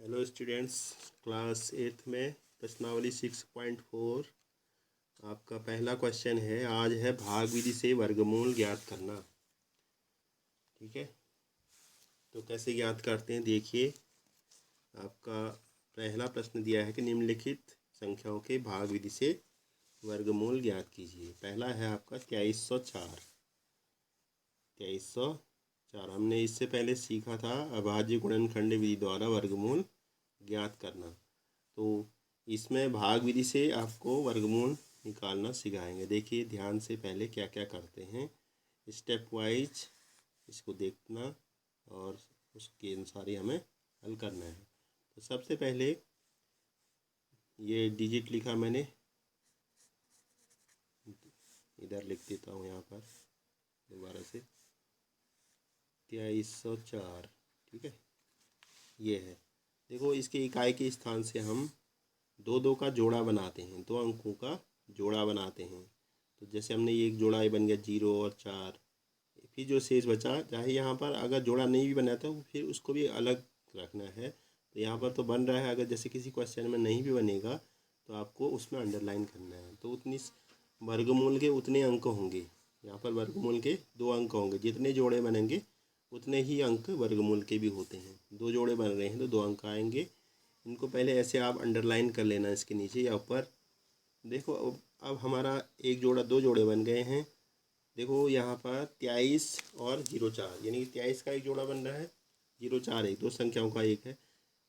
Hello students, class 8 में प्रश्नावली 6.4 आपका पहला क्वेश्चन है। आज है भाग विधि से वर्गमूल ज्ञात करना। ठीक है, तो कैसे ज्ञात करते हैं देखिए। आपका पहला प्रश्न दिया है कि निम्नलिखित संख्याओं के भाग विधि से वर्गमूल ज्ञात कीजिए। पहला है आपका 2304। 2304 हमने इससे पहले सीखा था अभाज्य गुणनखंड विधि द्वारा वर्गमूल ज्ञात करना। तो इसमें भाग विधि से आपको वर्गमूल निकालना सिखाएंगे। देखिए ध्यान से पहले क्या क्या करते हैं, स्टेप वाइज इसको देखना और उसके अनुसार ही हमें हल करना है। तो सबसे पहले ये डिजिट लिखा मैंने, इधर लिख देता हूँ यहाँ पर दोबारा से 2304। ठीक है, ये है। देखो इसके इकाई के स्थान से हम दो दो का जोड़ा बनाते हैं, दो अंकों का जोड़ा बनाते हैं। तो जैसे हमने ये एक जोड़ा बन गया 0 और 4। फिर जो शेष बचा, चाहे यहाँ पर अगर जोड़ा नहीं भी बना तो फिर उसको भी अलग रखना है। तो यहाँ पर तो बन रहा है, अगर जैसे किसी क्वेश्चन में नहीं भी बनेगा तो आपको उसमें अंडरलाइन करना है। तो उतनी वर्गमूल के उतने अंक होंगे, यहाँ पर वर्गमूल के 2 अंक होंगे। जितने जोड़े बनेंगे उतने ही अंक वर्गमूल के भी होते हैं। 2 जोड़े बन रहे हैं तो 2 अंक आएंगे। इनको पहले ऐसे आप अंडरलाइन कर लेना इसके नीचे या ऊपर। देखो अब हमारा एक जोड़ा 2 जोड़े बन गए हैं। देखो यहाँ पर 23 और 04, यानी कि 23 का एक जोड़ा बन रहा है, 04 एक, 2 संख्याओं का एक है।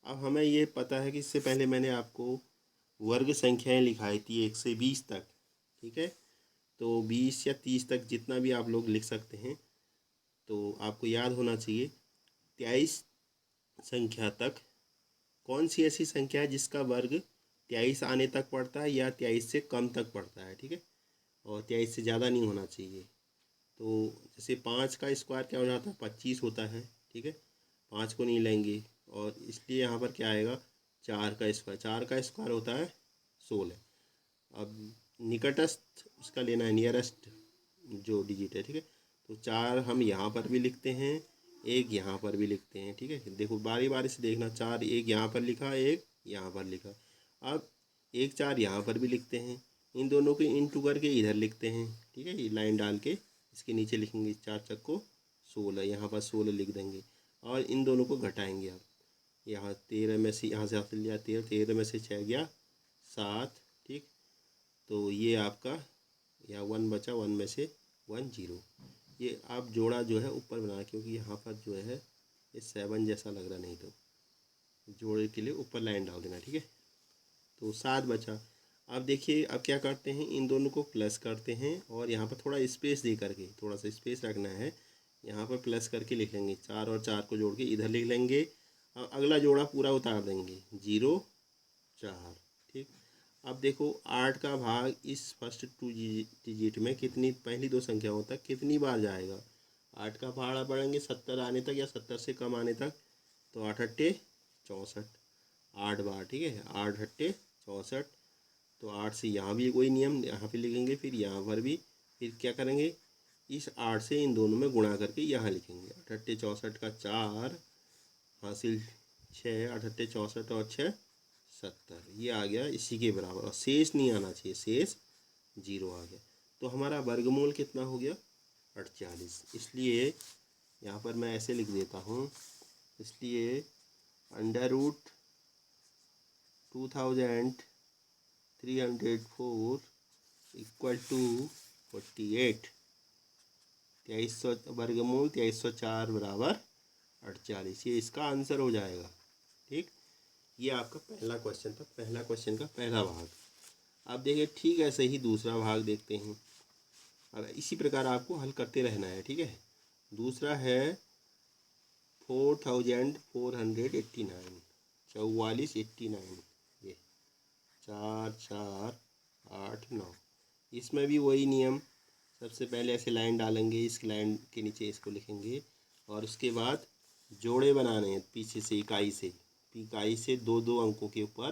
अब हमें ये पता है कि इससे पहले मैंने आपको वर्ग संख्याएं लिखाई थी 1 से 20 तक। ठीक है, तो 20 या 30 तक जितना भी आप लोग लिख सकते हैं। तो आपको याद होना चाहिए 23 संख्या तक कौन सी ऐसी संख्या है जिसका वर्ग 23 आने तक पड़ता है या 23 से कम तक पड़ता है। ठीक है, और 23 से ज़्यादा नहीं होना चाहिए। तो जैसे 5 का स्क्वायर क्या हो जाता है, 25 होता है। ठीक है, 5 को नहीं लेंगे और इसलिए यहाँ पर क्या आएगा, 4 का स्क्वायर। 4 का स्क्वायर होता है 16। अब निकटस्थ उसका लेना है, नियरेस्ट जो डिजिट है। ठीक है, तो 4 हम यहाँ पर भी लिखते हैं, एक यहाँ पर भी लिखते हैं। ठीक है, देखो बारी बारी से देखना, 4 एक यहाँ पर लिखा, एक यहाँ पर लिखा। अब 1 4 यहाँ पर भी लिखते हैं, इन दोनों के इंटू करके इधर लिखते हैं। ठीक है, ये लाइन डाल के इसके नीचे लिखेंगे 4 चक्को 16, यहाँ पर 16 लिख देंगे और इन दोनों को घटाएंगे। आप यहाँ 13 में से, यहाँ से हासिल लिया 13, 13 में से 6 गया 7। ठीक, तो ये आपका यहाँ 1 बचा, 1 में से 1 0। ये आप जोड़ा जो है ऊपर बना, क्योंकि यहाँ पर जो है ये 7 जैसा लग रहा, नहीं तो जोड़े के लिए ऊपर लाइन डाल देना। ठीक है, तो 7 बचा। अब देखिए अब क्या करते हैं, इन दोनों को प्लस करते हैं और यहाँ पर थोड़ा स्पेस दे करके, थोड़ा सा स्पेस रखना है, यहाँ पर प्लस करके लिख लेंगे। 4 और 4 को जोड़ के इधर लिख लेंगे। अब अगला जोड़ा पूरा उतार देंगे, 0 4। ठीक, अब देखो 8 का भाग इस फर्स्ट 2 डिजिट में कितनी, पहली 2 संख्याओं तक कितनी बार जाएगा। 8 का भाड़ा बढ़ेंगे 70 आने तक या 70 से कम आने तक, तो 8 अट्टे 64, 8 बार। ठीक है, 8 अट्टे 64। तो 8 से यहाँ भी कोई नियम, यहाँ पे लिखेंगे, फिर यहाँ पर भी। फिर क्या करेंगे, इस 8 से इन दोनों में गुणा करके यहाँ लिखेंगे। 8 अट्टे 64 का 4 हासिल 6, 8 अट्टे 64 और 6 70, ये आ गया इसी के बराबर। और शेष नहीं आना चाहिए, शेष 0 आ गया। तो हमारा वर्गमूल कितना हो गया, 48। इसलिए यहाँ पर मैं ऐसे लिख देता हूँ, इसलिए √2304 इक्वल टू 48। 2300 वर्गमूल 2304 बराबर 48, ये इसका आंसर हो जाएगा। ठीक, ये आपका पहला क्वेश्चन था, पहला क्वेश्चन का पहला भाग। अब देखिए ठीक ऐसे ही दूसरा भाग देखते हैं। अब इसी प्रकार आपको हल करते रहना है। ठीक है, दूसरा है 4489, 4489, ये 4 4 8 9। इसमें भी वही नियम, सबसे पहले ऐसे लाइन डालेंगे, इस लाइन के नीचे इसको लिखेंगे और उसके बाद जोड़े बनाने हैं पीछे से, इकाई से 2 2 अंकों के ऊपर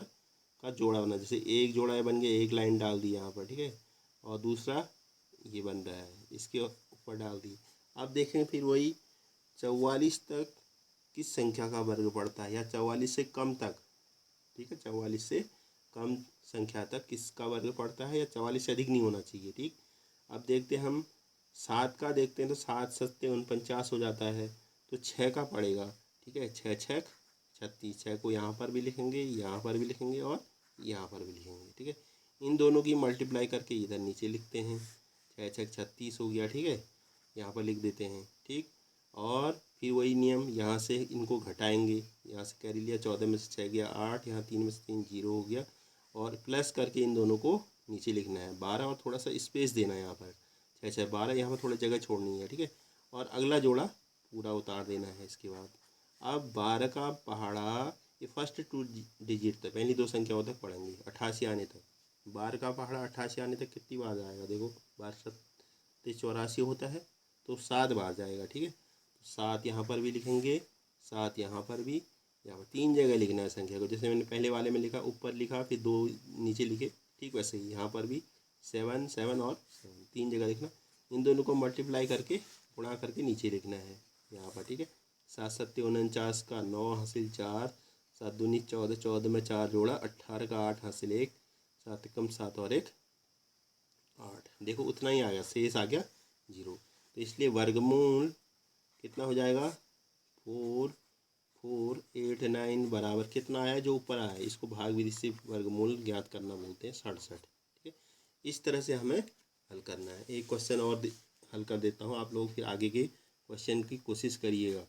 का जोड़ा बना। जैसे एक जोड़ा बन गया, एक लाइन डाल दी यहाँ पर। ठीक है, और दूसरा ये बन रहा है, इसके ऊपर डाल दी। अब देखें फिर वही 44 तक किस संख्या का वर्ग पड़ता है, या 44 से कम तक, ठीक है, 44 से कम संख्या तक किसका वर्ग पड़ता है, या 44 से अधिक नहीं होना चाहिए, ठीक। अब देखते हैं हम 7 का, देखते हैं तो 7 सत्ते 49 हो जाता है, तो 6 का पड़ेगा, ठीक है, 6 छः 36, 6 को यहाँ पर भी लिखेंगे, यहाँ पर भी लिखेंगे और यहाँ पर भी लिखेंगे, ठीक है। इन दोनों की मल्टीप्लाई करके इधर नीचे लिखते हैं, 6 छः 36 हो गया, ठीक है, यहाँ पर लिख देते हैं, ठीक। और फिर वही नियम, यहाँ से इनको घटाएंगे, यहाँ से कैरी लिया, 14 में से 6 गया 8, यहाँ 3 में से 3 0 हो गया, और प्लस करके इन दोनों को नीचे लिखना है 12, और थोड़ा सा स्पेस देना है यहाँ पर, 6 6 12, यहाँ पर थोड़ा जगह छोड़नी है, ठीक है। और अगला जोड़ा पूरा उतार देना है इसके बाद। अब 12 का पहाड़ा, ये फर्स्ट 2 डिजिट तक, पहली 2 संख्याओं तक पढ़ेंगे 88 आने तक। 12 का पहाड़ा 88 आने तक कितनी बार जाएगा, देखो 12 7 84 होता है, तो 7 बार जाएगा, ठीक है। 7 यहाँ पर भी लिखेंगे, 7 यहाँ पर भी, यहाँ पर 3 जगह लिखना है संख्या को, जैसे मैंने पहले वाले में लिखा, ऊपर लिखा फिर 2 नीचे लिखे, ठीक वैसे ही यहाँ पर भी 7 7 और 7 3 जगह लिखना। इन दोनों को मल्टीप्लाई करके गुणा करके नीचे लिखना है यहाँ पर, ठीक है। 7 सत्ते 49 का 9 हासिल 4, 7 दूनी 14, 14 में 4 जोड़ा 18 का 8 हासिल 1, 7 कम 7 और 1 8, देखो उतना ही आ गया, शेष आ गया 0। तो इसलिए वर्गमूल कितना हो जाएगा, 4 4 8 9 बराबर कितना आया, जो ऊपर आया है इसको भाग विधि से वर्गमूल ज्ञात करना बोलते हैं, 67, ठीक है। इस तरह से हमें हल करना है। एक क्वेश्चन और हल कर देता हूँ, आप लोग फिर आगे के क्वेश्चन की कोशिश करिएगा।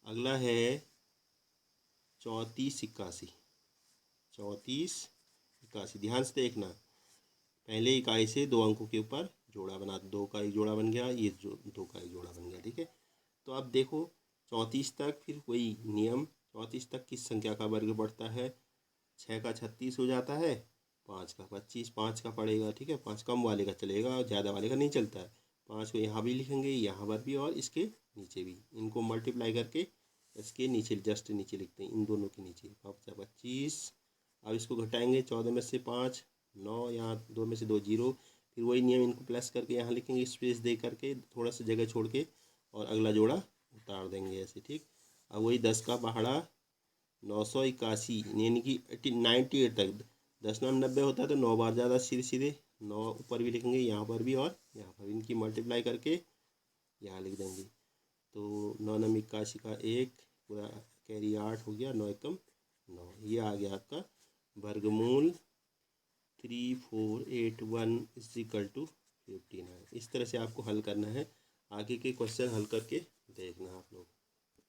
अगला है 34 81, 34 81, ध्यान से देखना, पहले इकाई से 2 अंकों के ऊपर जोड़ा बना, 2 का एक जोड़ा बन गया, ये 2 का एक जोड़ा बन गया, ठीक है। तो अब देखो 34 तक, फिर वही नियम, 34 तक किस संख्या का वर्ग पड़ता है, 6 का 36 हो जाता है, 5 का 25, 5 का पड़ेगा, ठीक है, 5 कम वाले का चलेगा और ज़्यादा वाले का नहीं चलता है। 5 को यहाँ भी लिखेंगे, यहाँ पर भी और इसके नीचे भी, इनको मल्टीप्लाई करके इसके नीचे जस्ट नीचे लिखते हैं, इन दोनों के नीचे 5 25। अब इसको घटाएंगे, 14 में से 5 9, यहाँ 2 में से 2 0, फिर वही नियम, इनको प्लस करके यहाँ लिखेंगे स्पेस दे करके, थोड़ा सा जगह छोड़ के, और अगला जोड़ा उतार देंगे ऐसे, ठीक। अब वही 10 का पहाड़ा 981, यानी कि 98 तक, 10 9 90 होता है, तो 9 बार ज़्यादा, सीधे सीधे 9 ऊपर भी लिखेंगे, यहाँ पर भी और यहाँ पर, इनकी मल्टीप्लाई करके यहाँ लिख देंगे। तो 9 9 81 का 1 पूरा कैरी 8 हो गया, 9 एकम 9, ये आ गया आपका वर्गमूल 3481 = 59। इस तरह से आपको हल करना है, आगे के क्वेश्चन हल करके देखना आप लोग।